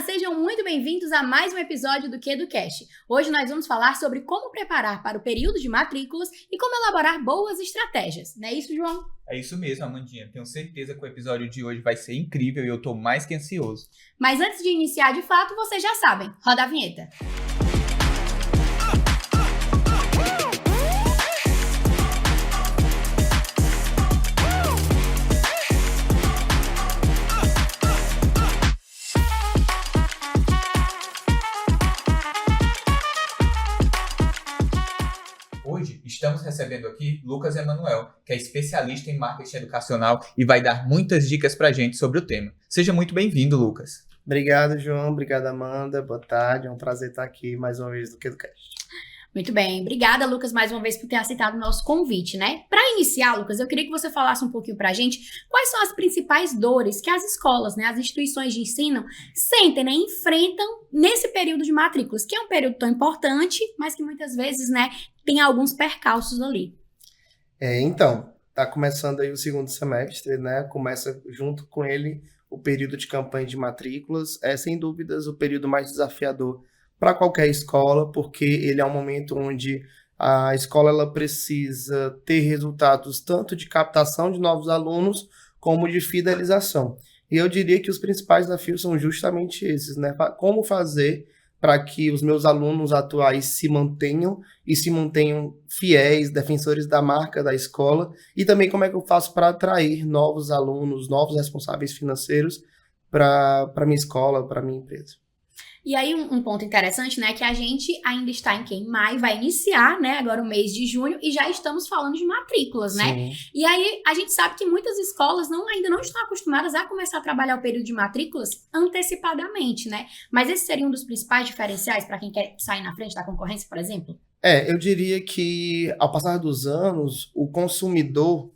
sejam muito bem-vindos a mais um episódio do QuedoCast. Hoje nós vamos falar sobre como preparar para o período de matrículas e como elaborar boas estratégias. Não é isso, João? É isso mesmo, Amandinha. Tenho certeza que o episódio de hoje vai ser incrível e eu tô mais que ansioso. Mas antes de iniciar de fato, vocês já sabem. Roda a vinheta. Hoje estamos recebendo aqui Lucas Emanuel, que é especialista em marketing educacional e vai dar muitas dicas pra gente sobre o tema. Seja muito bem-vindo, Lucas. Obrigado, João. Obrigado, Amanda. Boa tarde. É um prazer estar aqui mais uma vez no QuedoCast. Muito bem. Obrigada, Lucas, mais uma vez por ter aceitado o nosso convite, né? Para iniciar, Lucas, eu queria que você falasse um pouquinho pra gente quais são as principais dores que as escolas, né, as instituições de ensino sentem, né, enfrentam nesse período de matrículas, que é um período tão importante, mas que muitas vezes, né, tem alguns percalços ali. Então, tá começando aí o segundo semestre, né? Começa junto com ele o período de campanha de matrículas. É, sem dúvidas, o período mais desafiador para qualquer escola, porque ele é um momento onde a escola ela precisa ter resultados tanto de captação de novos alunos, como de fidelização. E eu diria que os principais desafios são justamente esses, né? Como fazer para que os meus alunos atuais se mantenham fiéis, defensores da marca da escola, e também como é que eu faço para atrair novos alunos, novos responsáveis financeiros para a minha escola, para a minha empresa. E aí, um ponto interessante, né, que a gente ainda está em maio, vai iniciar, né, agora o mês de junho, e já estamos falando de matrículas, né? Sim. E aí, a gente sabe que muitas escolas ainda não estão acostumadas a começar a trabalhar o período de matrículas antecipadamente, né? Mas esse seria um dos principais diferenciais para quem quer sair na frente da concorrência, por exemplo? Eu diria que, ao passar dos anos, o consumidor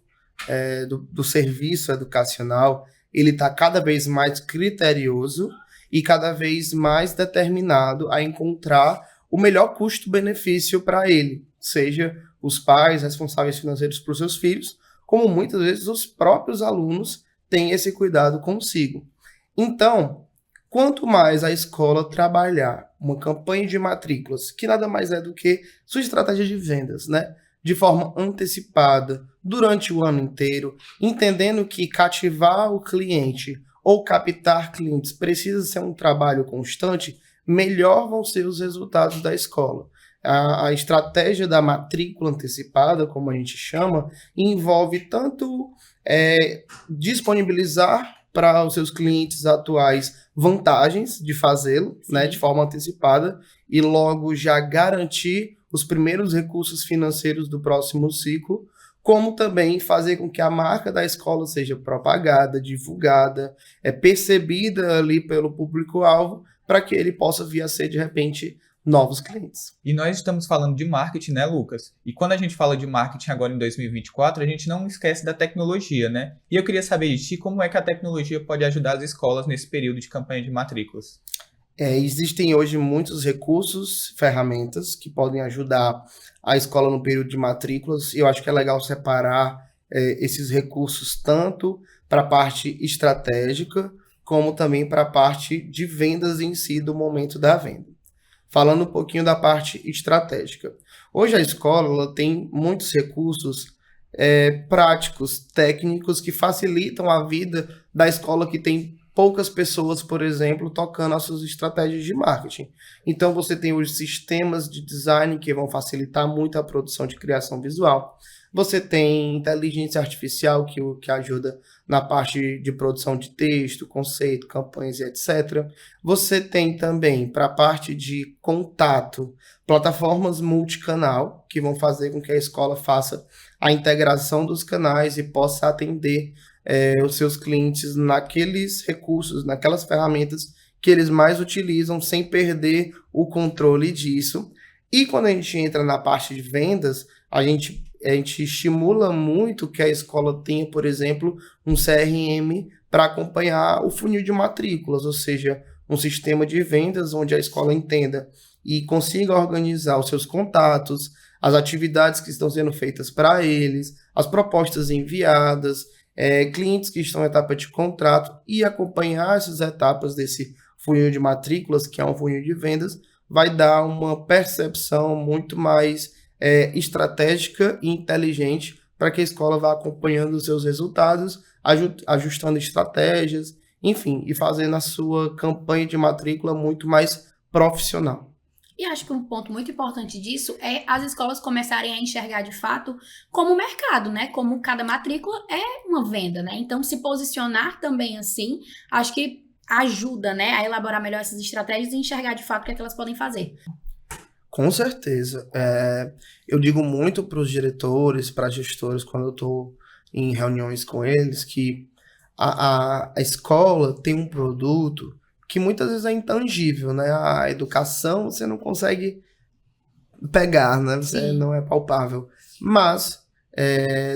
do serviço educacional, ele está cada vez mais criterioso e cada vez mais determinado a encontrar o melhor custo-benefício para ele, seja os pais responsáveis financeiros por seus filhos, como muitas vezes os próprios alunos têm esse cuidado consigo. Então, quanto mais a escola trabalhar uma campanha de matrículas, que nada mais é do que sua estratégia de vendas, né? De forma antecipada, durante o ano inteiro, entendendo que cativar o cliente ou captar clientes precisa ser um trabalho constante, melhor vão ser os resultados da escola. A estratégia da matrícula antecipada, como a gente chama, envolve tanto disponibilizar para os seus clientes atuais vantagens de fazê-lo, né, de forma antecipada, e logo já garantir os primeiros recursos financeiros do próximo ciclo, como também fazer com que a marca da escola seja propagada, divulgada, percebida ali pelo público-alvo, para que ele possa vir a ser, de repente, novos clientes. E nós estamos falando de marketing, né, Lucas? E quando a gente fala de marketing agora em 2024, a gente não esquece da tecnologia, né? E eu queria saber de ti como é que a tecnologia pode ajudar as escolas nesse período de campanha de matrículas. Existem hoje muitos recursos, ferramentas que podem ajudar a escola no período de matrículas, e eu acho que é legal separar esses recursos tanto para a parte estratégica, como também para a parte de vendas em si, do momento da venda. Falando um pouquinho da parte estratégica. Hoje a escola ela tem muitos recursos práticos, técnicos, que facilitam a vida da escola que tem poucas pessoas, por exemplo, tocando as suas estratégias de marketing. Então, você tem os sistemas de design que vão facilitar muito a produção de criação visual. Você tem inteligência artificial que ajuda na parte de produção de texto, conceito, campanhas e etc. Você tem também, para a parte de contato, plataformas multicanal, que vão fazer com que a escola faça a integração dos canais e possa atender os seus clientes naqueles recursos, naquelas ferramentas que eles mais utilizam, sem perder o controle disso. E quando a gente entra na parte de vendas, a gente estimula muito que a escola tenha, por exemplo, um CRM para acompanhar o funil de matrículas, ou seja, um sistema de vendas onde a escola entenda e consiga organizar os seus contatos, as atividades que estão sendo feitas para eles, as propostas enviadas, clientes que estão em etapa de contrato, e acompanhar essas etapas desse funil de matrículas, que é um funil de vendas, vai dar uma percepção muito mais estratégica e inteligente para que a escola vá acompanhando os seus resultados, ajustando estratégias, enfim, e fazendo a sua campanha de matrícula muito mais profissional. E acho que um ponto muito importante disso é as escolas começarem a enxergar de fato como mercado, né? Como cada matrícula é uma venda, né? Então, se posicionar também assim, acho que ajuda, né, a elaborar melhor essas estratégias e enxergar de fato o que é que elas podem fazer. Com certeza. Eu digo muito para os diretores, para gestores, quando eu estou em reuniões com eles, que a escola tem um produto que muitas vezes é intangível, né? A educação você não consegue pegar, né? Você não é palpável. Mas,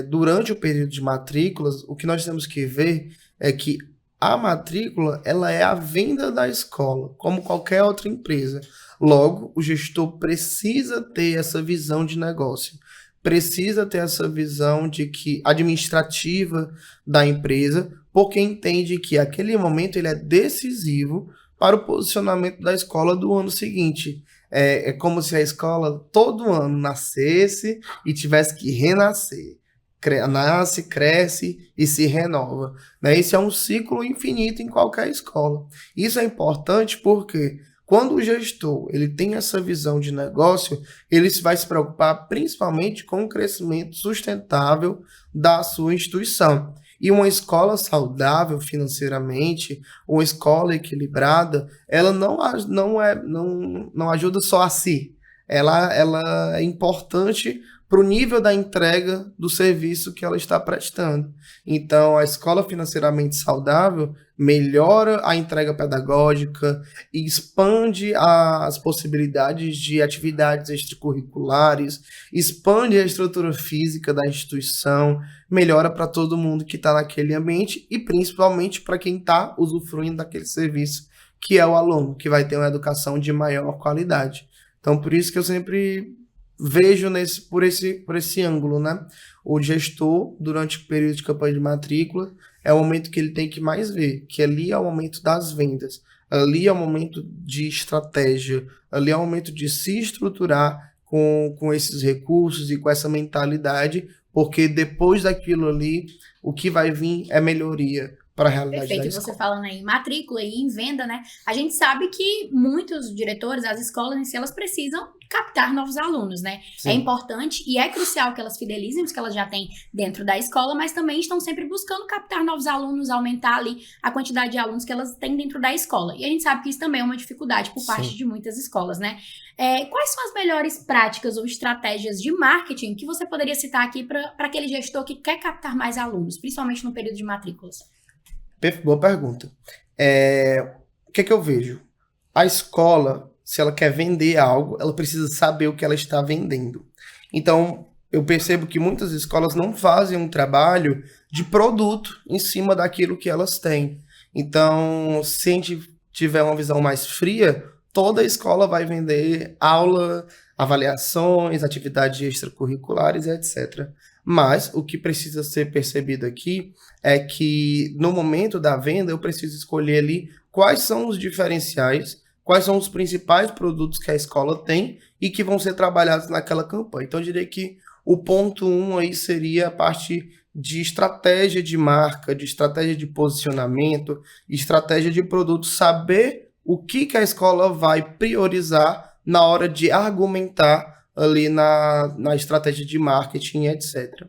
durante o período de matrículas, o que nós temos que ver é que a matrícula, ela é a venda da escola, como qualquer outra empresa. Logo, o gestor precisa ter essa visão de negócio, precisa ter essa visão de que administrativa da empresa, porque entende que aquele momento ele é decisivo para o posicionamento da escola do ano seguinte. É como se a escola todo ano nascesse e tivesse que renascer. Nasce, cresce e se renova, né? Esse é um ciclo infinito em qualquer escola. Isso é importante porque quando o gestor ele tem essa visão de negócio, ele vai se preocupar principalmente com o crescimento sustentável da sua instituição. E uma escola saudável financeiramente, uma escola equilibrada, ela não ajuda só a si. Ela é importante para o nível da entrega do serviço que ela está prestando. Então, a escola financeiramente saudável melhora a entrega pedagógica, expande as possibilidades de atividades extracurriculares, expande a estrutura física da instituição, melhora para todo mundo que está naquele ambiente e principalmente para quem está usufruindo daquele serviço, que é o aluno, que vai ter uma educação de maior qualidade. Então, por isso que eu sempre vejo por esse ângulo, né? O gestor, durante o período de campanha de matrícula, é o momento que ele tem que mais ver, que ali é o momento das vendas, ali é o momento de estratégia, ali é o momento de se estruturar com esses recursos e com essa mentalidade, porque depois daquilo ali, o que vai vir é melhoria para a realidade da escola. Você falando aí em matrícula e em venda, né? A gente sabe que muitos diretores, as escolas em si, elas precisam captar novos alunos, né? Sim. É importante e é crucial que elas fidelizem os que elas já têm dentro da escola, mas também estão sempre buscando captar novos alunos, aumentar ali a quantidade de alunos que elas têm dentro da escola. E a gente sabe que isso também é uma dificuldade por parte de muitas escolas, né? Quais são as melhores práticas ou estratégias de marketing que você poderia citar aqui para aquele gestor que quer captar mais alunos, principalmente no período de matrículas? Boa pergunta. O que é que eu vejo? A escola, se ela quer vender algo, ela precisa saber o que ela está vendendo. Então, eu percebo que muitas escolas não fazem um trabalho de produto em cima daquilo que elas têm. Então, se a gente tiver uma visão mais fria, toda a escola vai vender aula, avaliações, atividades extracurriculares, etc. Mas o que precisa ser percebido aqui é que no momento da venda eu preciso escolher ali quais são os diferenciais, quais são os principais produtos que a escola tem e que vão ser trabalhados naquela campanha. Então eu diria que o ponto 1 aí seria a parte de estratégia de marca, de estratégia de posicionamento, estratégia de produto, saber o que a escola vai priorizar na hora de argumentar ali na estratégia de marketing, etc.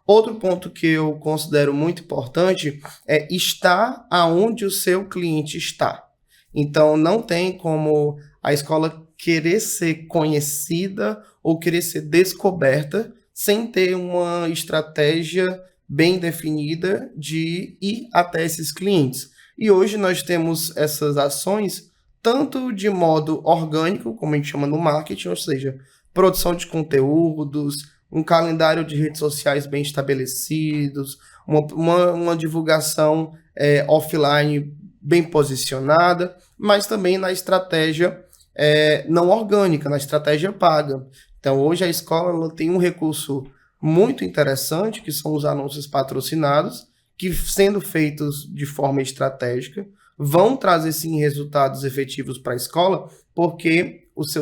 Outro ponto que eu considero muito importante é estar aonde o seu cliente está. Então, não tem como a escola querer ser conhecida ou querer ser descoberta sem ter uma estratégia bem definida de ir até esses clientes. E hoje nós temos essas ações tanto de modo orgânico, como a gente chama no marketing, ou seja, produção de conteúdos, um calendário de redes sociais bem estabelecidos, uma divulgação offline bem posicionada, mas também na estratégia não orgânica, na estratégia paga. Então, hoje a escola ela tem um recurso muito interessante, que são os anúncios patrocinados, que sendo feitos de forma estratégica, vão trazer sim resultados efetivos para a escola, porque os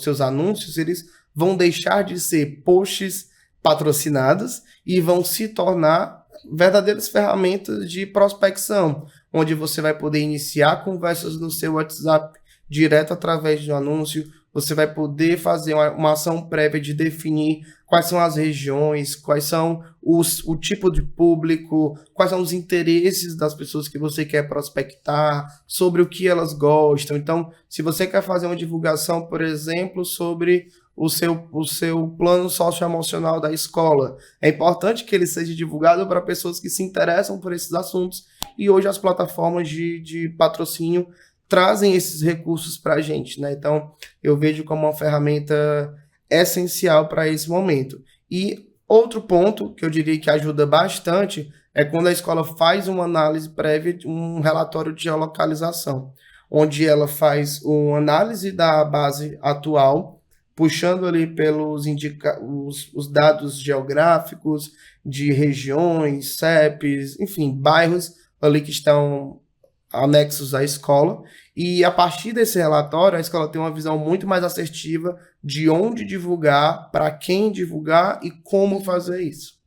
seus anúncios eles vão deixar de ser posts patrocinados e vão se tornar verdadeiras ferramentas de prospecção, onde você vai poder iniciar conversas no seu WhatsApp direto através de um anúncio, você vai poder fazer uma ação prévia de definir quais são as regiões, quais são o tipo de público, quais são os interesses das pessoas que você quer prospectar, sobre o que elas gostam. Então, se você quer fazer uma divulgação, por exemplo, sobre o seu plano socioemocional da escola, é importante que ele seja divulgado para pessoas que se interessam por esses assuntos. E hoje as plataformas de patrocínio trazem esses recursos para a gente, né? Então, eu vejo como uma ferramenta essencial para esse momento. E outro ponto que eu diria que ajuda bastante é quando a escola faz uma análise prévia, um relatório de geolocalização, onde ela faz uma análise da base atual, puxando ali pelos os dados geográficos de regiões, CEPs, enfim, bairros ali que estão anexos à escola, e a partir desse relatório, a escola tem uma visão muito mais assertiva de onde divulgar, para quem divulgar e como fazer isso.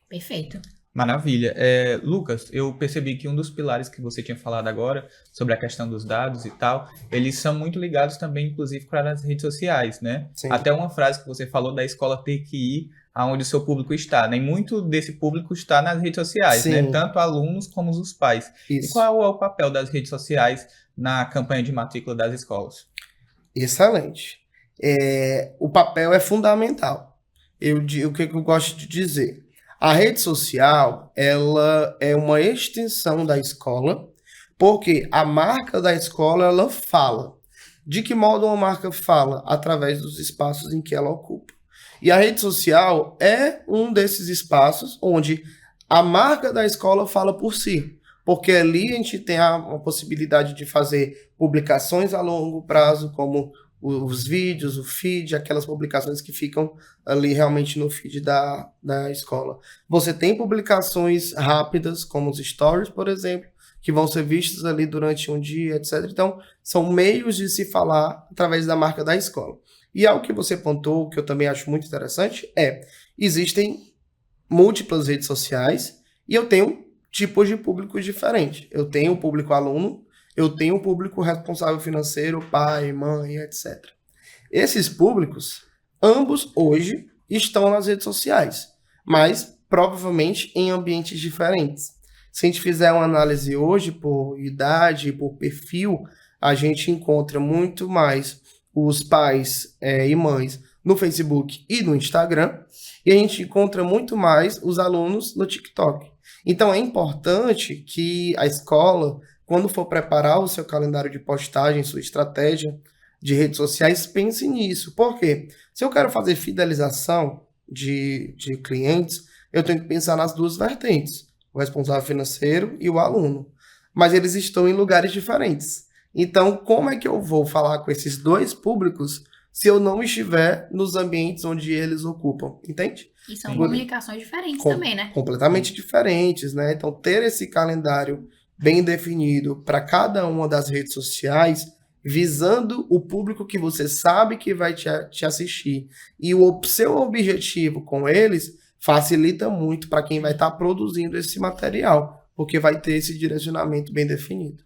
Perfeito. Maravilha. Lucas, eu percebi que um dos pilares que você tinha falado agora, sobre a questão dos dados e tal, eles são muito ligados também, inclusive, para as redes sociais, né? Sim. Até uma frase que você falou da escola ter que ir aonde o seu público está, né? E muito desse público está nas redes sociais, Sim. né? Tanto alunos como os pais. Isso. E qual é o papel das redes sociais na campanha de matrícula das escolas? Excelente. O papel é fundamental. O que eu gosto de dizer? A rede social, ela é uma extensão da escola, porque a marca da escola, ela fala. De que modo uma marca fala? Através dos espaços em que ela ocupa. E a rede social é um desses espaços onde a marca da escola fala por si. Porque ali a gente tem a possibilidade de fazer publicações a longo prazo, como os vídeos, o feed, aquelas publicações que ficam ali realmente no feed da escola. Você tem publicações rápidas, como os stories, por exemplo, que vão ser vistos ali durante um dia, etc. Então, são meios de se falar através da marca da escola. E algo que você pontuou, que eu também acho muito interessante, existem múltiplas redes sociais e eu tenho tipos de públicos diferentes. Eu tenho o público aluno, eu tenho o público responsável financeiro, pai, mãe, etc. Esses públicos, ambos hoje, estão nas redes sociais, mas provavelmente em ambientes diferentes. Se a gente fizer uma análise hoje por idade, por perfil, a gente encontra muito mais os pais e mães no Facebook e no Instagram, e a gente encontra muito mais os alunos no TikTok. Então é importante que a escola, quando for preparar o seu calendário de postagem, sua estratégia de redes sociais, pense nisso. Por quê? Se eu quero fazer fidelização de clientes, eu tenho que pensar nas duas vertentes, o responsável financeiro e o aluno. Mas eles estão em lugares diferentes. Então, como é que eu vou falar com esses dois públicos se eu não estiver nos ambientes onde eles ocupam? Entende? E são comunicações diferentes também, né? Completamente diferentes, né? Então, ter esse calendário bem definido para cada uma das redes sociais, visando o público que você sabe que vai te assistir. E o seu objetivo com eles facilita muito para quem vai estar produzindo esse material, porque vai ter esse direcionamento bem definido.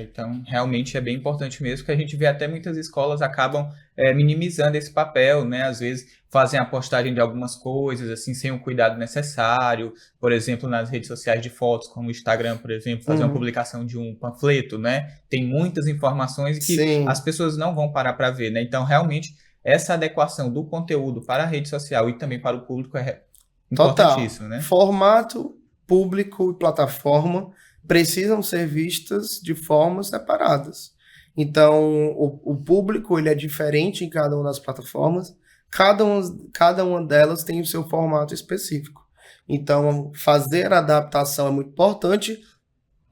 Então, realmente é bem importante mesmo, que a gente vê até muitas escolas acabam minimizando esse papel, né? Às vezes fazem a postagem de algumas coisas, assim, sem o cuidado necessário. Por exemplo, nas redes sociais de fotos, como o Instagram, por exemplo, fazer uma publicação de um panfleto, né? Tem muitas informações que as pessoas não vão parar para ver, né? Então, realmente, essa adequação do conteúdo para a rede social e também para o público é importantíssimo, né? Formato, público e plataforma precisam ser vistas de formas separadas. Então, o público ele é diferente em cada uma das plataformas, cada uma delas tem o seu formato específico. Então, fazer a adaptação é muito importante,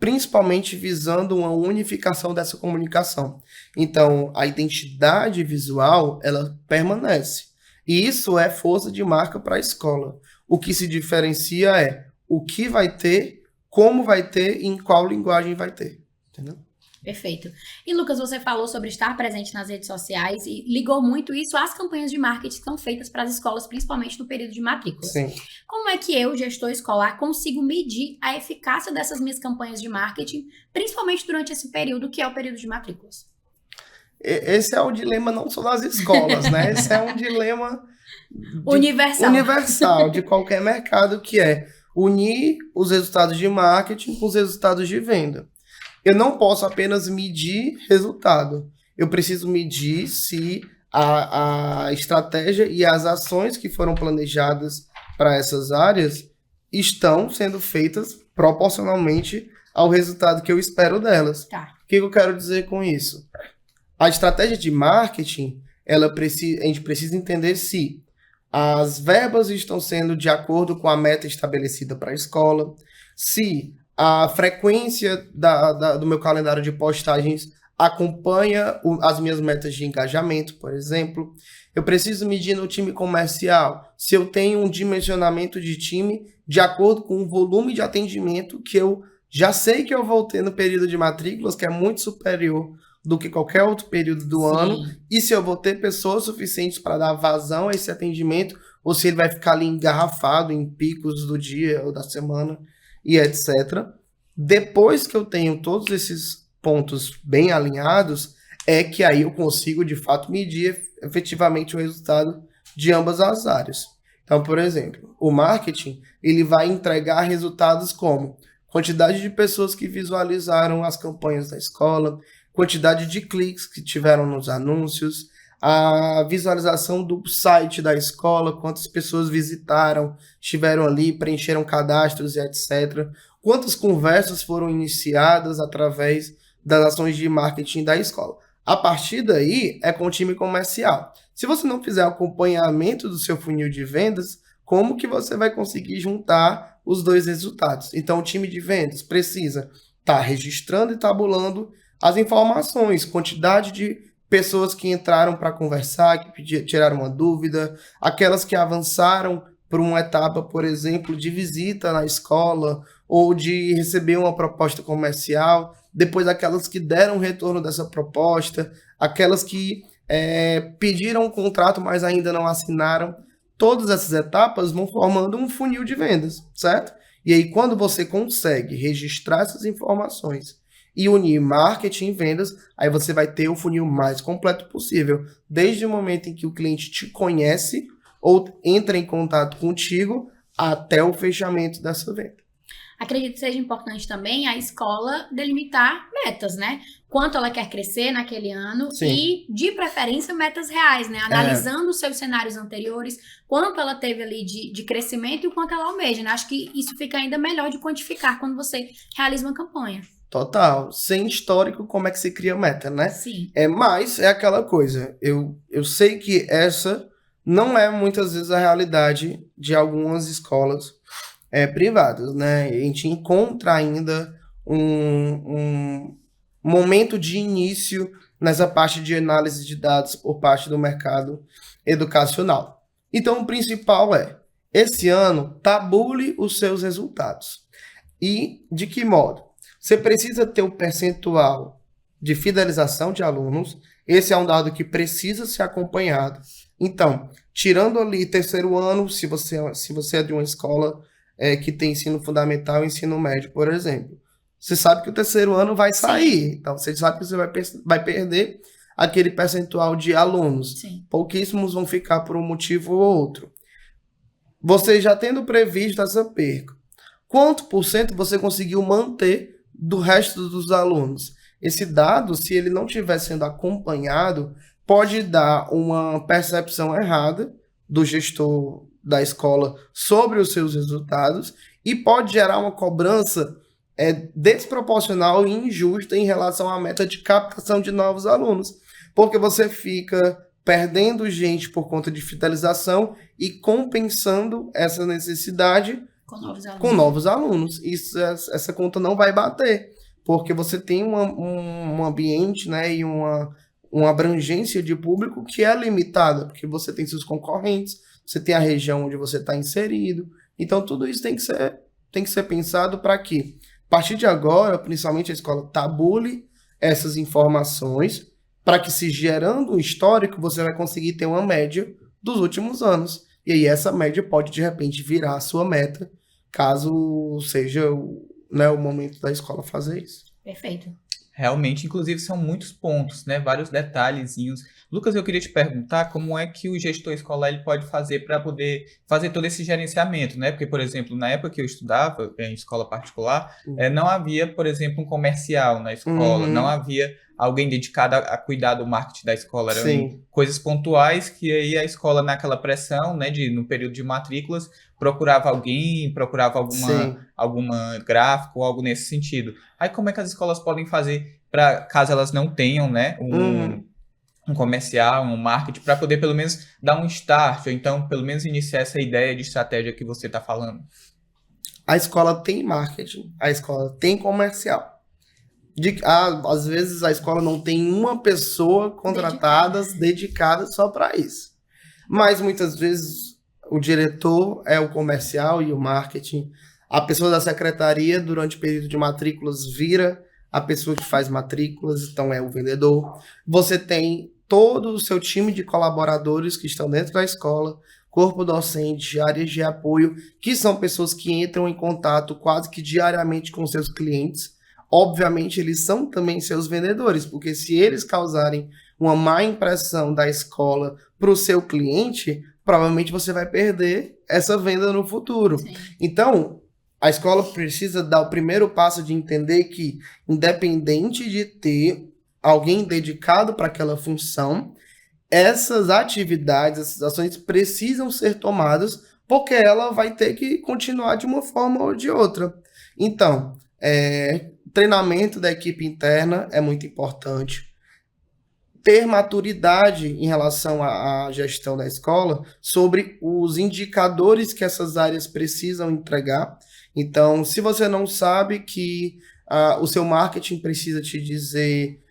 principalmente visando uma unificação dessa comunicação. Então, a identidade visual, ela permanece. E isso é força de marca para a escola. O que se diferencia é o que vai ter, como vai ter e em qual linguagem vai ter. Entendeu? Perfeito. E Lucas, você falou sobre estar presente nas redes sociais e ligou muito isso às campanhas de marketing que são feitas para as escolas, principalmente no período de matrículas. Sim. Como é que eu, gestor escolar, consigo medir a eficácia dessas minhas campanhas de marketing, principalmente durante esse período, que é o período de matrículas? Esse é o dilema não só das escolas, né? Esse é um dilema universal de qualquer mercado, que é unir os resultados de marketing com os resultados de venda. Eu não posso apenas medir resultado. Eu preciso medir se a estratégia e as ações que foram planejadas para essas áreas estão sendo feitas proporcionalmente ao resultado que eu espero delas. Tá. O que eu quero dizer com isso? A estratégia de marketing, a gente precisa entender se as verbas estão sendo de acordo com a meta estabelecida para a escola, se a frequência do meu calendário de postagens acompanha as minhas metas de engajamento, por exemplo. Eu preciso medir no time comercial se eu tenho um dimensionamento de time de acordo com o volume de atendimento que eu já sei que eu vou ter no período de matrículas, que é muito superior do que qualquer outro período do ano, e se eu vou ter pessoas suficientes para dar vazão a esse atendimento, ou se ele vai ficar ali engarrafado em picos do dia ou da semana, e etc. Depois que eu tenho todos esses pontos bem alinhados, é que aí eu consigo, de fato, medir efetivamente o resultado de ambas as áreas. Então, por exemplo, o marketing, ele vai entregar resultados como quantidade de pessoas que visualizaram as campanhas da escola, quantidade de cliques que tiveram nos anúncios, a visualização do site da escola, quantas pessoas visitaram, estiveram ali, preencheram cadastros e etc. Quantas conversas foram iniciadas através das ações de marketing da escola. A partir daí, é com o time comercial. Se você não fizer acompanhamento do seu funil de vendas, como que você vai conseguir juntar os dois resultados? Então, o time de vendas precisa estar registrando e tabulando as informações, quantidade de pessoas que entraram para conversar, que tiraram uma dúvida, aquelas que avançaram por uma etapa, por exemplo, de visita na escola ou de receber uma proposta comercial, depois aquelas que deram retorno dessa proposta, aquelas que pediram um contrato, mas ainda não assinaram. Todas essas etapas vão formando um funil de vendas, certo? E aí, quando você consegue registrar essas informações e unir marketing e vendas, aí você vai ter o funil mais completo possível, desde o momento em que o cliente te conhece ou entra em contato contigo até o fechamento dessa venda. Acredito que seja importante também a escola delimitar metas, né? Quanto ela quer crescer naquele ano. Sim. E, de preferência, metas reais, né? Analisando os seus cenários anteriores, quanto ela teve ali de crescimento e o quanto ela almeja, né? Acho que isso fica ainda melhor de quantificar quando você realiza uma campanha. Total. Sem histórico, como é que se cria meta, né? Sim. Mas é aquela coisa. Eu sei que essa não é muitas vezes a realidade de algumas escolas privadas, né? A gente encontra ainda um momento de início nessa parte de análise de dados por parte do mercado educacional. Então, o principal esse ano, tabule os seus resultados. E de que modo? Você precisa ter um percentual de fidelização de alunos. Esse é um dado que precisa ser acompanhado. Então, tirando ali terceiro ano, se você é de uma escola que tem ensino fundamental e ensino médio, por exemplo, você sabe que o terceiro ano vai sair. Sim. Então, você sabe que você vai perder aquele percentual de alunos. Sim. Pouquíssimos vão ficar por um motivo ou outro. Você já tendo previsto essa perca, quanto por cento você conseguiu manter do resto dos alunos? Esse dado, se ele não estiver sendo acompanhado, pode dar uma percepção errada do gestor da escola sobre os seus resultados e pode gerar uma cobrança desproporcional e injusta em relação à meta de captação de novos alunos, porque você fica perdendo gente por conta de fidelização e compensando essa necessidade com novos alunos. Essa conta não vai bater, porque você tem um ambiente, né, e uma abrangência de público que é limitada, porque você tem seus concorrentes, você tem a região onde você está inserido. Então, tudo isso tem que ser pensado para que, a partir de agora, principalmente a escola tabule essas informações para que, se gerando um histórico, você vai conseguir ter uma média dos últimos anos. E aí essa média pode, de repente, virar a sua meta, caso seja né, o momento da escola fazer isso. Perfeito. Realmente, inclusive, são muitos pontos, né? Vários detalhezinhos. Lucas, eu queria te perguntar como é que o gestor escolar ele pode fazer para poder fazer todo esse gerenciamento, né? Porque, por exemplo, na época que eu estudava em escola particular, não havia, por exemplo, um comercial na escola, não havia alguém dedicado a cuidar do marketing da escola. Eram coisas pontuais que aí a escola, naquela pressão, né, no período de matrículas, procurava alguém, procurava alguma gráfica ou algo nesse sentido. Aí como é que as escolas podem fazer para, caso elas não tenham, né, um comercial, um marketing, para poder pelo menos dar um start, ou então pelo menos iniciar essa ideia de estratégia que você está falando? A escola tem marketing, a escola tem comercial. Às vezes a escola não tem uma pessoa contratada, dedicada só para isso. Mas muitas vezes o diretor é o comercial e o marketing. A pessoa da secretaria, durante o período de matrículas, vira a pessoa que faz matrículas, então é o vendedor. Você tem todo o seu time de colaboradores que estão dentro da escola, corpo docente, áreas de apoio, que são pessoas que entram em contato quase que diariamente com seus clientes. Obviamente, eles são também seus vendedores, porque se eles causarem uma má impressão da escola para o seu cliente, provavelmente você vai perder essa venda no futuro. Sim. Então, a escola precisa dar o primeiro passo de entender que, independente de ter alguém dedicado para aquela função, essas atividades, essas ações precisam ser tomadas, porque ela vai ter que continuar de uma forma ou de outra. Então, treinamento da equipe interna é muito importante. Ter maturidade em relação à gestão da escola sobre os indicadores que essas áreas precisam entregar. Então, se você não sabe que o seu marketing precisa te dizer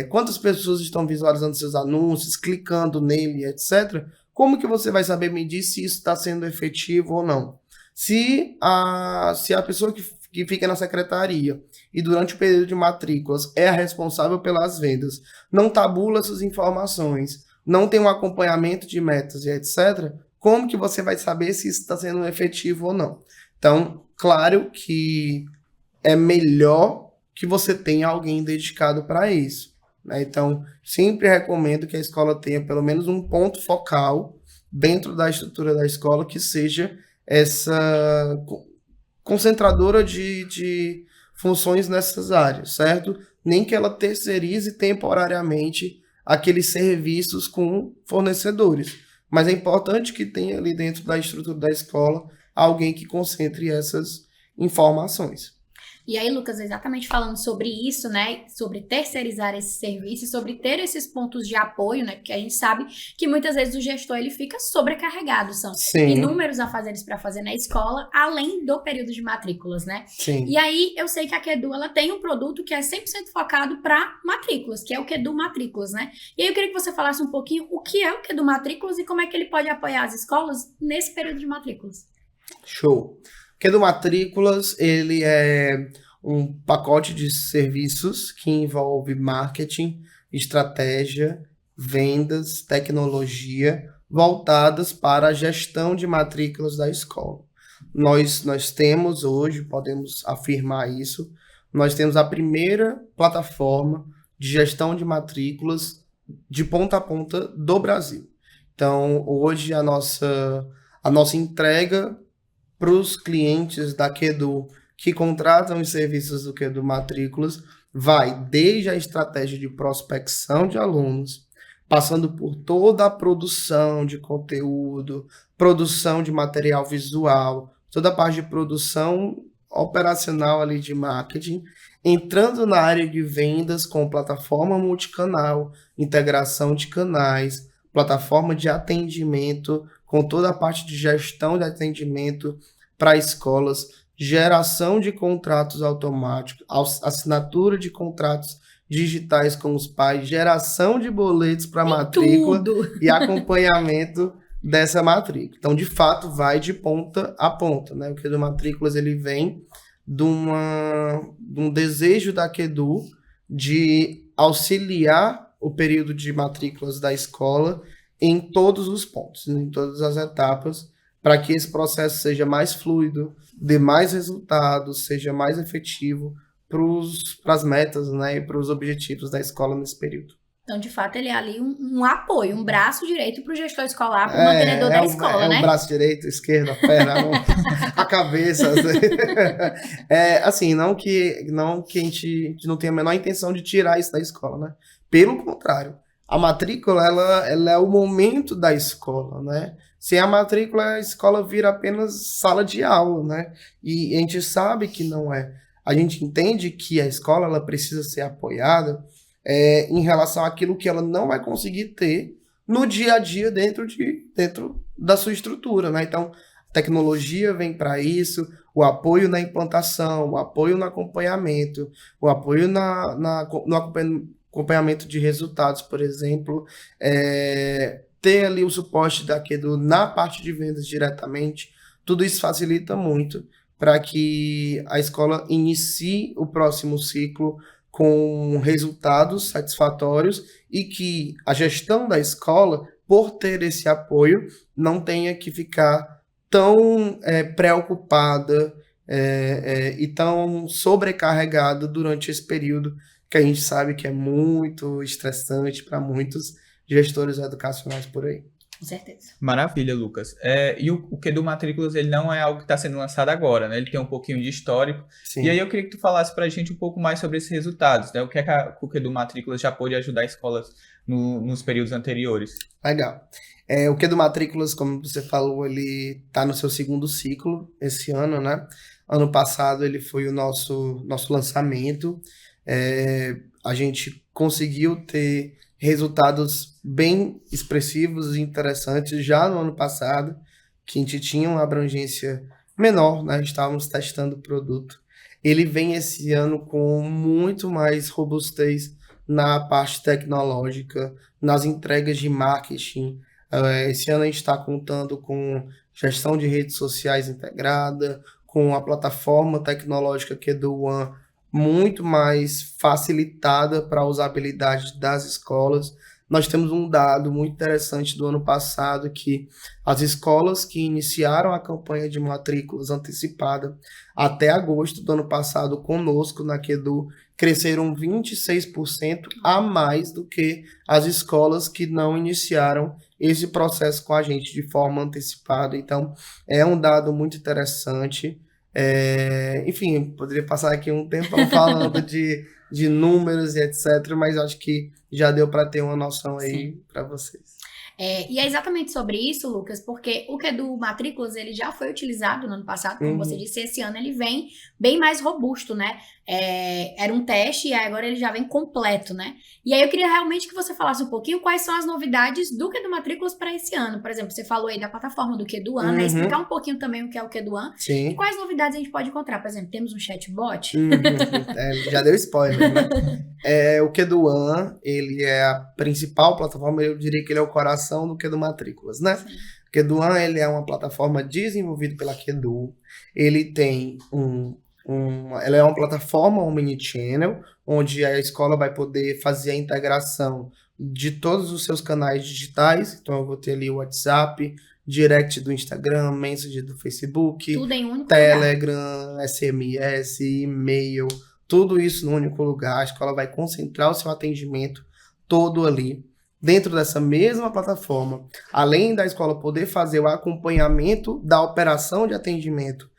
quantas pessoas estão visualizando seus anúncios, clicando nele, etc., como que você vai saber medir se isso está sendo efetivo ou não? Se a pessoa que fica na secretaria e durante o período de matrículas é a responsável pelas vendas, não tabula essas informações, não tem um acompanhamento de metas e etc., como que você vai saber se isso está sendo efetivo ou não? Então, claro que é melhor que você tenha alguém dedicado para isso, né? Então, sempre recomendo que a escola tenha pelo menos um ponto focal dentro da estrutura da escola que seja essa concentradora de funções nessas áreas, certo? Nem que ela terceirize temporariamente aqueles serviços com fornecedores. Mas é importante que tenha ali dentro da estrutura da escola alguém que concentre essas informações. E aí, Lucas, exatamente falando sobre isso, né, sobre terceirizar esse serviço, sobre ter esses pontos de apoio, né, porque a gente sabe que muitas vezes o gestor, ele fica sobrecarregado, são inúmeros afazeres para fazer na escola, além do período de matrículas, né? Sim. E aí, eu sei que a Kedu, ela tem um produto que é 100% focado para matrículas, que é o Kedu Matrículas, né? E aí, eu queria que você falasse um pouquinho o que é o Kedu Matrículas e como é que ele pode apoiar as escolas nesse período de matrículas. Show! Kedu Matrículas, ele é um pacote de serviços que envolve marketing, estratégia, vendas, tecnologia, voltadas para a gestão de matrículas da escola. Nós temos hoje, podemos afirmar isso, nós temos a primeira plataforma de gestão de matrículas de ponta a ponta do Brasil. Então, hoje a nossa entrega para os clientes da Kedu que contratam os serviços do Kedu Matrículas vai desde a estratégia de prospecção de alunos, passando por toda a produção de conteúdo, produção de material visual, toda a parte de produção operacional ali de marketing, entrando na área de vendas com plataforma multicanal, integração de canais, plataforma de atendimento, com toda a parte de gestão de atendimento para escolas, geração de contratos automáticos, assinatura de contratos digitais com os pais, geração de boletos para matrícula e acompanhamento dessa matrícula. Então, de fato, vai de ponta a ponta, né? O Kedu Matrículas, ele vem de um desejo da Kedu de auxiliar o período de matrículas da escola em todos os pontos, em todas as etapas, para que esse processo seja mais fluido, dê mais resultados, seja mais efetivo para as metas, né, e para os objetivos da escola nesse período. Então, de fato, ele é ali um apoio, um braço direito para o gestor escolar, para o mantenedor da escola, né? É o braço direito, esquerdo, a perna, a cabeça. Assim, não que a gente não tenha a menor intenção de tirar isso da escola, né? Pelo contrário, a matrícula, ela é o momento da escola, né? Sem a matrícula, a escola vira apenas sala de aula, né? E a gente sabe que não é. A gente entende que a escola, ela precisa ser apoiada em relação àquilo que ela não vai conseguir ter no dia a dia dentro da sua estrutura, né? Então, a tecnologia vem para isso, o apoio na implantação, o apoio no acompanhamento, o apoio no acompanhamento de resultados, por exemplo, ter ali o suporte da Kedu na parte de vendas diretamente, tudo isso facilita muito para que a escola inicie o próximo ciclo com resultados satisfatórios e que a gestão da escola, por ter esse apoio, não tenha que ficar tão preocupada e tão sobrecarregada durante esse período que a gente sabe que é muito estressante para muitos gestores educacionais por aí. Com certeza. Maravilha, Lucas. E o Kedu Matrículas, ele não é algo que está sendo lançado agora, né? Ele tem um pouquinho de histórico. Sim. E aí eu queria que tu falasse para a gente um pouco mais sobre esses resultados, né? O que é que o Kedu Matrículas já pôde ajudar escolas nos períodos anteriores? Legal. O Kedu Matrículas, como você falou, ele está no seu segundo ciclo esse ano, né? Ano passado ele foi o nosso lançamento. A gente conseguiu ter resultados bem expressivos e interessantes já no ano passado, que a gente tinha uma abrangência menor, né? Estávamos testando o produto. Ele vem esse ano com muito mais robustez na parte tecnológica, nas entregas de marketing. Esse ano a gente está contando com gestão de redes sociais integrada, com a plataforma tecnológica Kedu One muito mais facilitada para a usabilidade das escolas. Nós temos um dado muito interessante do ano passado que as escolas que iniciaram a campanha de matrículas antecipada até agosto do ano passado conosco na Kedu cresceram 26% a mais do que as escolas que não iniciaram esse processo com a gente de forma antecipada. Então, é um dado muito interessante. Enfim, poderia passar aqui um tempão falando de números e etc, mas acho que já deu para ter uma noção aí para vocês. E é exatamente sobre isso, Lucas, porque o Kedu Matrículas, ele já foi utilizado no ano passado, como você disse, esse ano ele vem bem mais robusto, né? Era um teste e agora ele já vem completo, né? E aí eu queria realmente que você falasse um pouquinho quais são as novidades do Kedu Matrículas para esse ano. Por exemplo, você falou aí da plataforma do Kedu One, né? Explicar um pouquinho também o que é o Kedu One. Sim. E quais novidades a gente pode encontrar. Por exemplo, temos um chatbot? Já deu spoiler, né? O Kedu One, ele é a principal plataforma, eu diria que ele é o coração do Kedu Matrículas, né? Sim. O Kedu One, ele é uma plataforma desenvolvida pela Kedu. Ele tem ela é uma plataforma omnichannel, onde a escola vai poder fazer a integração de todos os seus canais digitais. Então, eu vou ter ali o WhatsApp, direct do Instagram, message do Facebook, Tudo em um único Telegram, lugar. SMS, e-mail, tudo isso no único lugar. A escola vai concentrar o seu atendimento todo ali, dentro dessa mesma plataforma. Além da escola poder fazer o acompanhamento da operação de atendimento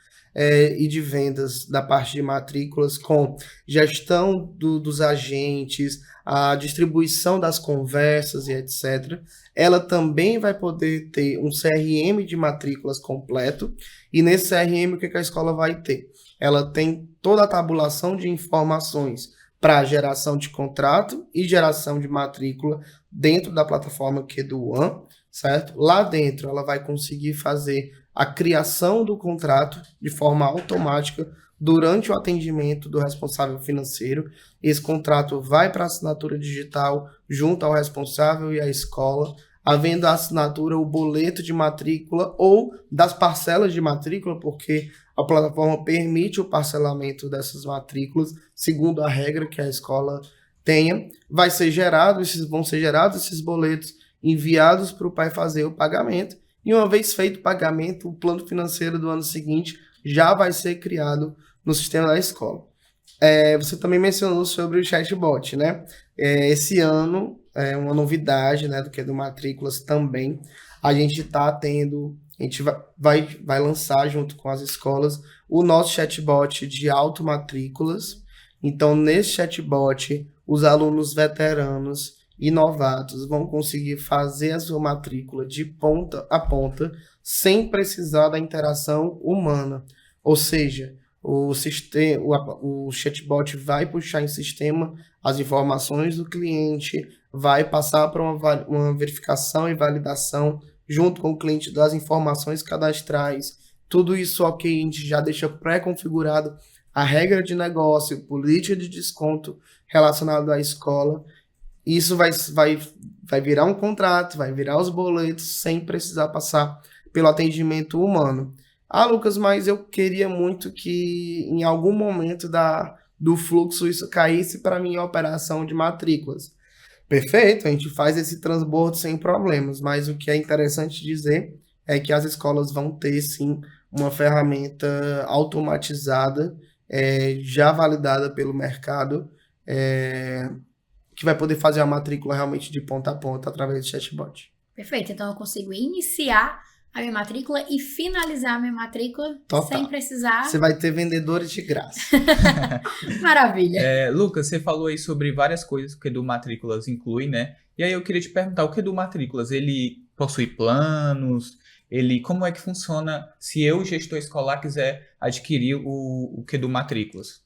e de vendas da parte de matrículas, com gestão dos agentes, a distribuição das conversas e etc. Ela também vai poder ter um CRM de matrículas completo, e nesse CRM o que a escola vai ter? Ela tem toda a tabulação de informações para geração de contrato e geração de matrícula dentro da plataforma Kedu One, certo? Lá dentro ela vai conseguir fazer a criação do contrato de forma automática durante o atendimento do responsável financeiro. Esse contrato vai para a assinatura digital junto ao responsável e à escola, havendo a assinatura, o boleto de matrícula ou das parcelas de matrícula, porque a plataforma permite o parcelamento dessas matrículas, segundo a regra que a escola tenha, vão ser gerados esses boletos enviados para o pai fazer o pagamento, e uma vez feito o pagamento, o plano financeiro do ano seguinte já vai ser criado no sistema da escola. Você também mencionou sobre o chatbot, né? Esse ano, uma novidade, né, do que é do Matrículas também, a gente vai lançar junto com as escolas o nosso chatbot de automatrículas. Então, nesse chatbot, os alunos veteranos e novatos vão conseguir fazer a sua matrícula de ponta a ponta sem precisar da interação humana. Ou seja, o chatbot vai puxar em sistema as informações do cliente, vai passar para uma verificação e validação junto com o cliente das informações cadastrais. Tudo isso a gente já deixa pré-configurado a regra de negócio, política de desconto relacionado à escola. Isso vai virar um contrato, vai virar os boletos sem precisar passar pelo atendimento humano. Lucas, mas eu queria muito que em algum momento do fluxo isso caísse para mim em operação de matrículas. Perfeito, a gente faz esse transbordo sem problemas, mas o que é interessante dizer é que as escolas vão ter, sim, uma ferramenta automatizada, já validada pelo mercado, que vai poder fazer a matrícula realmente de ponta a ponta através do chatbot. Perfeito, então eu consigo iniciar a minha matrícula e finalizar a minha matrícula sem precisar... Você vai ter vendedores de graça. Maravilha. Lucas, você falou aí sobre várias coisas que o Edu Matrículas inclui, né? E aí eu queria te perguntar, o Edu Matrículas, ele possui planos? Como é que funciona se eu, gestor escolar, quiser adquirir o Edu Matrículas?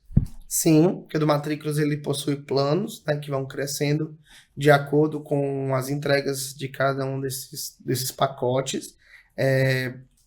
Sim, o Edu Matrículas ele possui planos, né, que vão crescendo de acordo com as entregas de cada um desses pacotes,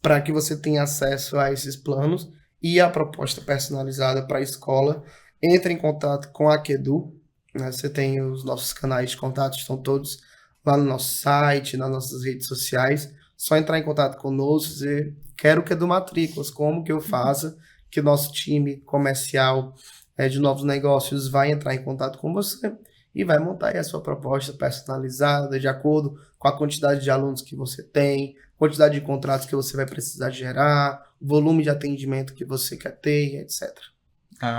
para que você tenha acesso a esses planos e a proposta personalizada para a escola. Entre em contato com a Kedu, né? Você tem os nossos canais de contato, estão todos lá no nosso site, nas nossas redes sociais. Só entrar em contato conosco, dizer, quero Kedu Matrículas, como que eu faço, que o nosso time comercial de novos negócios vai entrar em contato com você e vai montar aí a sua proposta personalizada de acordo com a quantidade de alunos que você tem, quantidade de contratos que você vai precisar gerar, volume de atendimento que você quer ter, etc.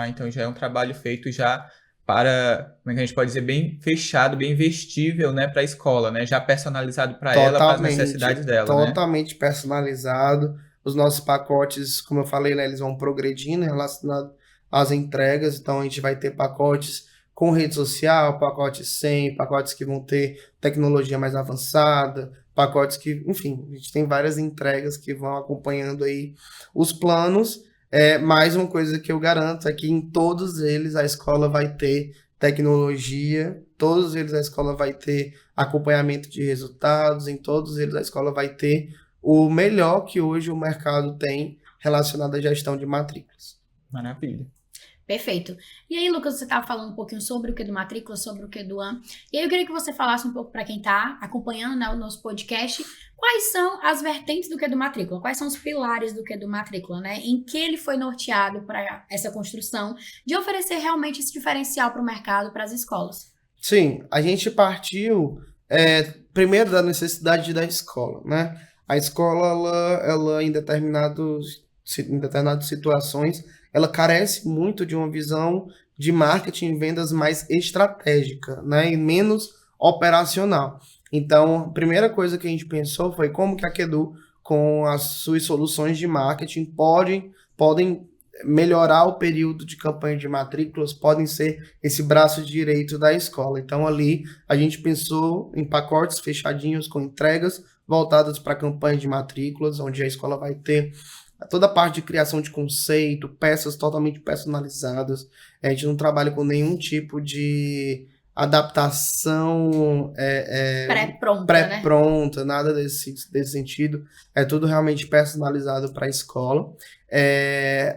Então já é um trabalho feito já para, como é que a gente pode dizer, bem fechado, bem vestível, né, para a escola, né, já personalizado para ela, para as necessidades dela, totalmente personalizado. Os nossos pacotes, como eu falei, né, eles vão progredindo relacionado às entregas, então a gente vai ter pacotes com rede social, pacotes sem, pacotes que vão ter tecnologia mais avançada, pacotes que, enfim, a gente tem várias entregas que vão acompanhando aí os planos. Mais uma coisa que eu garanto é que em todos eles a escola vai ter tecnologia, todos eles a escola vai ter acompanhamento de resultados, em todos eles a escola vai ter o melhor que hoje o mercado tem relacionado à gestão de matrículas. Maravilha. Perfeito. E aí, Lucas, você estava falando um pouquinho sobre o Edu Matrícula, sobre o Edu One. E aí eu queria que você falasse um pouco para quem está acompanhando, né, o nosso podcast, quais são as vertentes do Edu Matrícula, quais são os pilares do Edu Matrícula, né? Em que ele foi norteado para essa construção de oferecer realmente esse diferencial para o mercado, para as escolas. Sim, a gente partiu primeiro da necessidade da escola, né? A escola, ela em determinadas situações, ela carece muito de uma visão de marketing e vendas mais estratégica, né, e menos operacional. Então, a primeira coisa que a gente pensou foi como que a Kedu, com as suas soluções de marketing, podem melhorar o período de campanha de matrículas, podem ser esse braço direito da escola. Então, ali, a gente pensou em pacotes fechadinhos com entregas voltadas para a campanha de matrículas, onde a escola vai ter toda a parte de criação de conceito, peças totalmente personalizadas. A gente não trabalha com nenhum tipo de adaptação pré-pronta, né? Nada desse sentido. É tudo realmente personalizado para a escola.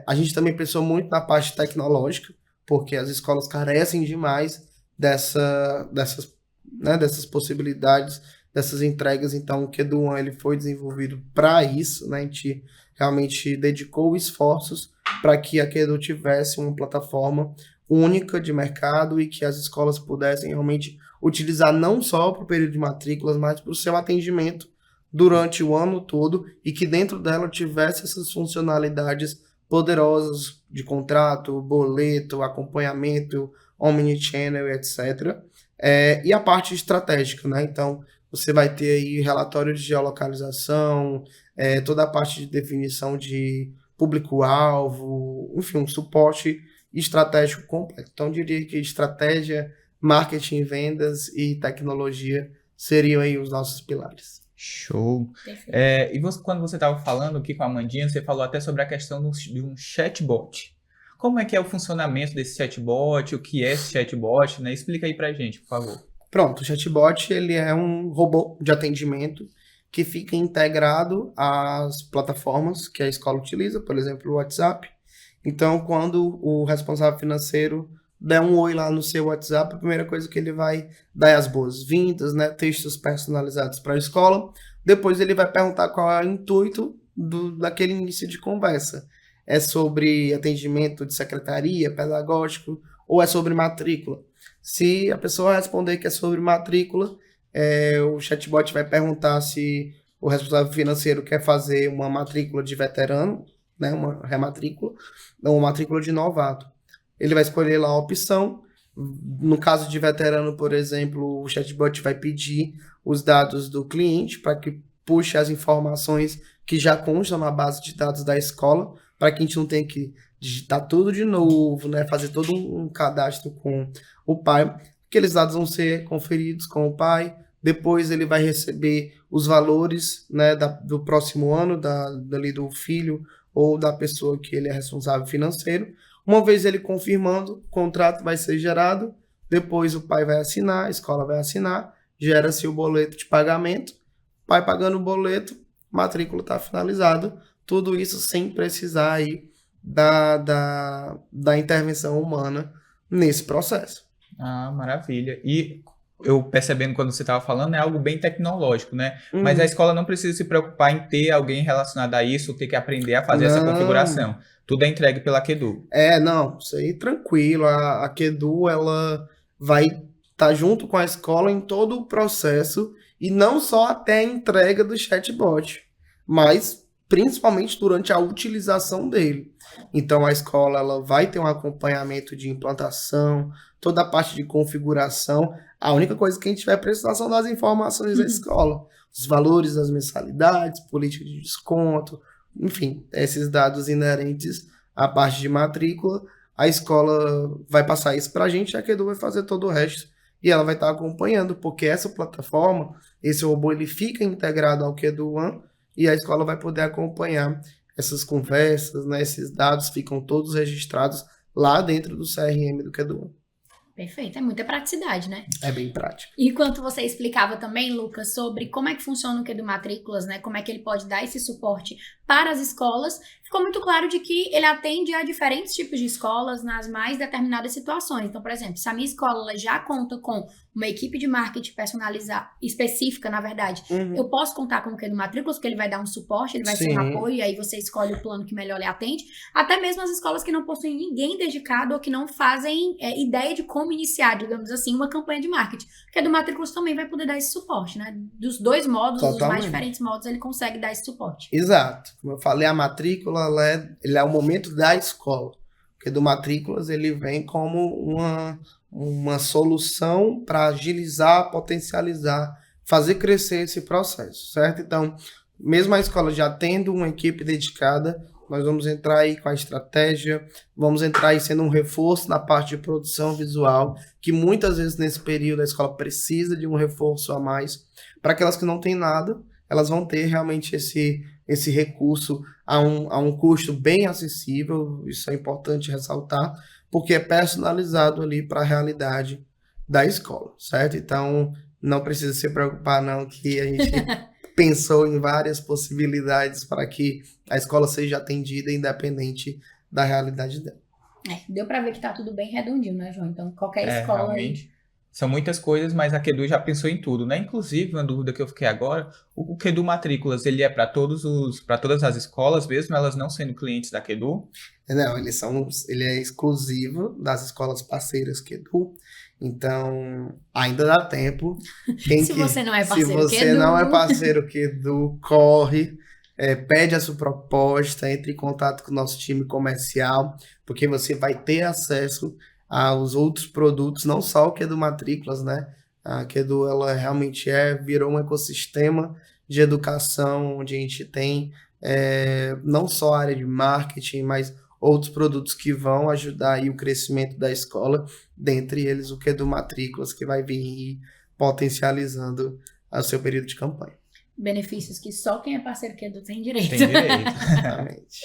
A gente também pensou muito na parte tecnológica, porque as escolas carecem demais dessas possibilidades, dessas entregas. Então, o Kedu One ele foi desenvolvido para isso, né? A gente realmente dedicou esforços para que a Kedu tivesse uma plataforma única de mercado e que as escolas pudessem realmente utilizar não só para o período de matrículas, mas para o seu atendimento durante o ano todo e que dentro dela tivesse essas funcionalidades poderosas de contrato, boleto, acompanhamento, omnichannel, etc. E a parte estratégica, né? Então, você vai ter aí relatórios de geolocalização, toda a parte de definição de público-alvo, enfim, um suporte estratégico completo. Então, eu diria que estratégia, marketing, vendas e tecnologia seriam aí os nossos pilares. Show. Perfeito. E quando você estava falando aqui com a Amandinha, você falou até sobre a questão de um chatbot. Como é que é o funcionamento desse chatbot? O que é esse chatbot? Né? Explica aí pra gente, por favor. Pronto, o chatbot ele é um robô de atendimento que fica integrado às plataformas que a escola utiliza, por exemplo, o WhatsApp. Então, quando o responsável financeiro der um oi lá no seu WhatsApp, a primeira coisa que ele vai dar é as boas-vindas, né? Textos personalizados para a escola. Depois ele vai perguntar qual é o intuito daquele início de conversa. É sobre atendimento de secretaria, pedagógico, ou é sobre matrícula? Se a pessoa responder que é sobre matrícula, o chatbot vai perguntar se o responsável financeiro quer fazer uma matrícula de veterano, né? Uma rematrícula, ou uma matrícula de novato. Ele vai escolher lá a opção. No caso de veterano, por exemplo, o chatbot vai pedir os dados do cliente para que puxe as informações que já constam na base de dados da escola, para que a gente não tenha que digitar tudo de novo, né? Fazer todo um cadastro com o pai. Aqueles dados vão ser conferidos com o pai. Depois ele vai receber os valores, né, do próximo ano, dali do filho ou da pessoa que ele é responsável financeiro. Uma vez ele confirmando, o contrato vai ser gerado, depois o pai vai assinar, a escola vai assinar, gera-se o boleto de pagamento, pai pagando o boleto, matrícula está finalizada, tudo isso sem precisar aí da intervenção humana nesse processo. Ah, maravilha. E eu percebendo quando você estava falando, é algo bem tecnológico, né? Mas a escola não precisa se preocupar em ter alguém relacionado a isso, ter que aprender a fazer essa configuração. Tudo é entregue pela Kedu. Não, isso aí tranquilo. A Kedu, ela vai estar junto com a escola em todo o processo e não só até a entrega do chatbot, mas principalmente durante a utilização dele. Então, a escola ela vai ter um acompanhamento de implantação, toda a parte de configuração. A única coisa que a gente vai precisar são das informações da escola. Os valores das mensalidades, política de desconto, enfim, esses dados inerentes à parte de matrícula. A escola vai passar isso para a gente, a Kedu vai fazer todo o resto. E ela vai estar acompanhando, porque essa plataforma, esse robô, ele fica integrado ao Kedu One e a escola vai poder acompanhar essas conversas, né? Esses dados ficam todos registrados lá dentro do CRM do Kedu One. Perfeito, é muita praticidade, né? É bem prático. E enquanto você explicava também, Lucas, sobre como é que funciona o Kedu Matrículas, né? Como é que ele pode dar esse suporte para as escolas, ficou muito claro de que ele atende a diferentes tipos de escolas nas mais determinadas situações. Então, por exemplo, se a minha escola já conta com uma equipe de marketing personalizada, específica, na verdade, eu posso contar com o Kedu Matrículas, porque ele vai dar um suporte, ele vai ser um apoio, e aí você escolhe o plano que melhor lhe atende. Até mesmo as escolas que não possuem ninguém dedicado ou que não fazem ideia de como iniciar, digamos assim, uma campanha de marketing. O Kedu Matrículas também vai poder dar esse suporte, né? Dos dois modos, dos mais diferentes modos, ele consegue dar esse suporte. Exato. Como eu falei, a matrícula ele é o momento da escola. O Kedu Matrículas ele vem como uma solução para agilizar, potencializar, fazer crescer esse processo, certo? Então, mesmo a escola já tendo uma equipe dedicada, nós vamos entrar aí com a estratégia, vamos entrar aí sendo um reforço na parte de produção visual, que muitas vezes nesse período a escola precisa de um reforço a mais. Para aquelas que não têm nada, elas vão ter realmente esse recurso a um custo bem acessível, isso é importante ressaltar, porque é personalizado ali para a realidade da escola, certo? Então, não precisa se preocupar não que a gente pensou em várias possibilidades para que a escola seja atendida independente da realidade dela. Deu para ver que tá tudo bem redondinho, né, João? Então, qualquer escola realmente. São muitas coisas, mas a Kedu já pensou em tudo, né? Inclusive, uma dúvida que eu fiquei agora, o Kedu Matrículas, ele é para todas as escolas, mesmo elas não sendo clientes da Kedu? Não, ele é exclusivo das escolas parceiras Kedu. Então, ainda dá tempo. Se você não é Se parceiro você Kedu. não é parceiro Kedu, corre, pede a sua proposta, entre em contato com o nosso time comercial, porque você vai ter acesso aos outros produtos, não só o Kedu Matrículas, né? A Kedu, ela realmente virou um ecossistema de educação, onde a gente tem não só a área de marketing, mas outros produtos que vão ajudar aí o crescimento da escola, dentre eles o Kedu Matrículas, que vai vir potencializando o seu período de campanha. Benefícios que só quem é parceiro Kedu tem direito. Tem direito. Exatamente.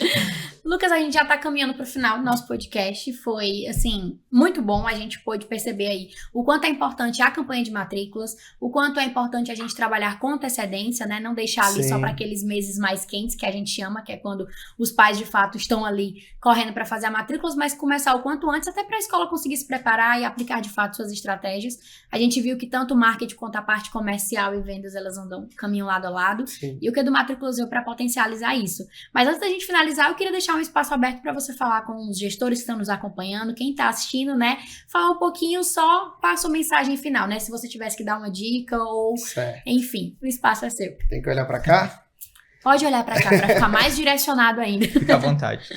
Lucas, a gente já tá caminhando pro final do nosso podcast. Foi, assim, muito bom. A gente pôde perceber aí o quanto é importante a campanha de matrículas, o quanto é importante a gente trabalhar com antecedência, né? Não deixar ali só para aqueles meses mais quentes que a gente chama, que é quando os pais de fato estão ali correndo para fazer a matrículas, mas começar o quanto antes, até para a escola conseguir se preparar e aplicar de fato suas estratégias. A gente viu que tanto o marketing quanto a parte comercial e vendas, elas andam caminho lado a lado. Sim. E o Kedu Matrículas veio para potencializar isso. Mas antes da gente finalizar, eu queria deixar um espaço aberto para você falar com os gestores que estão nos acompanhando, quem está assistindo, né? Falar um pouquinho só para a sua mensagem final, né? Se você tivesse que dar uma dica ou... Certo. Enfim, o espaço é seu. Tem que olhar para cá? Pode olhar para cá para ficar mais direcionado ainda. Fica à vontade.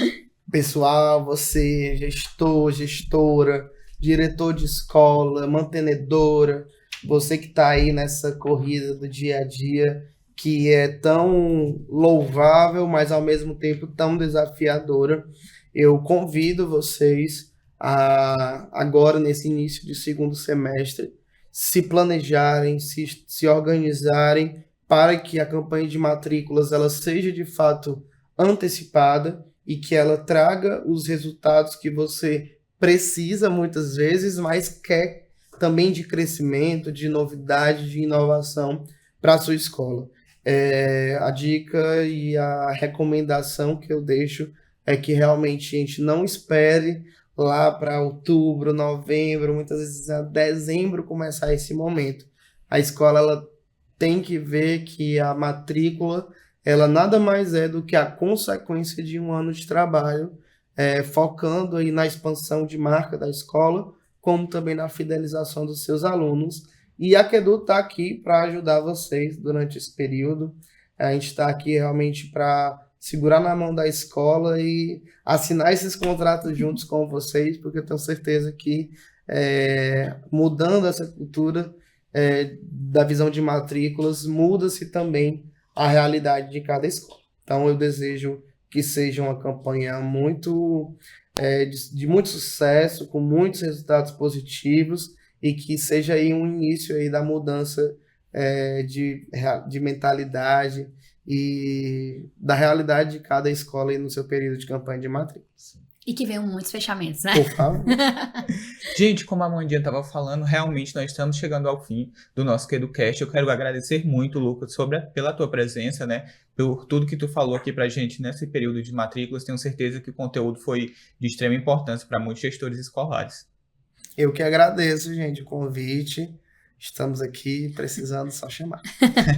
Pessoal, você, gestor, gestora, diretor de escola, mantenedora, você que está aí nessa corrida do dia a dia, que é tão louvável, mas ao mesmo tempo tão desafiadora, eu convido vocês a, agora nesse início de segundo semestre, se planejarem, se organizarem para que a campanha de matrículas ela seja de fato antecipada e que ela traga os resultados que você precisa muitas vezes, mas quer também de crescimento, de novidade, de inovação para a sua escola. A dica e a recomendação que eu deixo é que realmente a gente não espere lá para outubro, novembro, muitas vezes a dezembro começar esse momento. A escola ela tem que ver que a matrícula ela nada mais é do que a consequência de um ano de trabalho, focando aí na expansão de marca da escola, como também na fidelização dos seus alunos. E a Kedu está aqui para ajudar vocês durante esse período. A gente está aqui realmente para segurar na mão da escola e assinar esses contratos juntos com vocês, porque eu tenho certeza que mudando essa cultura da visão de matrículas, muda-se também a realidade de cada escola. Então eu desejo que seja uma campanha de muito sucesso, com muitos resultados positivos, e que seja aí um início aí da mudança de mentalidade e da realidade de cada escola aí no seu período de campanha de matrículas. E que venham muitos fechamentos, né? Por favor. Gente, como a Mandinha estava falando, realmente nós estamos chegando ao fim do nosso KeduCast. Eu quero agradecer muito, Lucas, pela tua presença, né? Por tudo que tu falou aqui pra gente nesse período de matrículas. Tenho certeza que o conteúdo foi de extrema importância para muitos gestores escolares. Eu que agradeço, gente, o convite. Estamos aqui precisando, só chamar.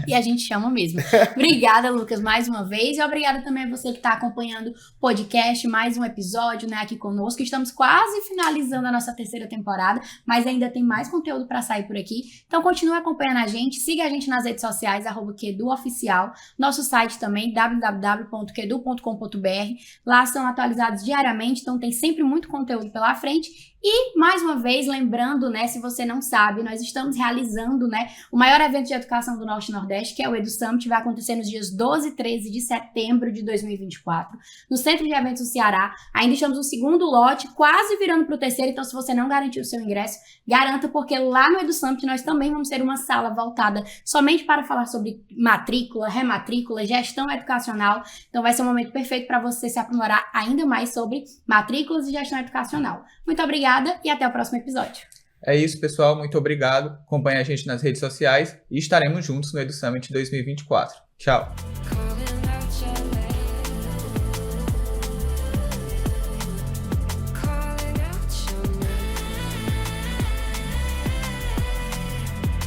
E a gente chama mesmo. Obrigada, Lucas, mais uma vez. E obrigada também a você que está acompanhando o podcast, mais um episódio, né, aqui conosco. Estamos quase finalizando a nossa 3ª temporada, mas ainda tem mais conteúdo para sair por aqui. Então, continue acompanhando a gente. Siga a gente nas redes sociais, @KeduOficial. Nosso site também, www.kedu.com.br. Lá são atualizados diariamente, então tem sempre muito conteúdo pela frente. E, mais uma vez, lembrando, né, se você não sabe, nós estamos realizando, né, o maior evento de educação do Norte e Nordeste, que é o Edu Summit, vai acontecer nos dias 12 e 13 de setembro de 2024, no Centro de Eventos do Ceará. Ainda estamos no 2º lote, quase virando para o 3º, então se você não garantiu o seu ingresso, garanta, porque lá no Edu Summit nós também vamos ter uma sala voltada somente para falar sobre matrícula, rematrícula, gestão educacional. Então vai ser um momento perfeito para você se aprimorar ainda mais sobre matrículas e gestão educacional. Muito obrigada e até o próximo episódio. É isso, pessoal. Muito obrigado. Acompanhe a gente nas redes sociais e estaremos juntos no Edu Summit 2024. Tchau!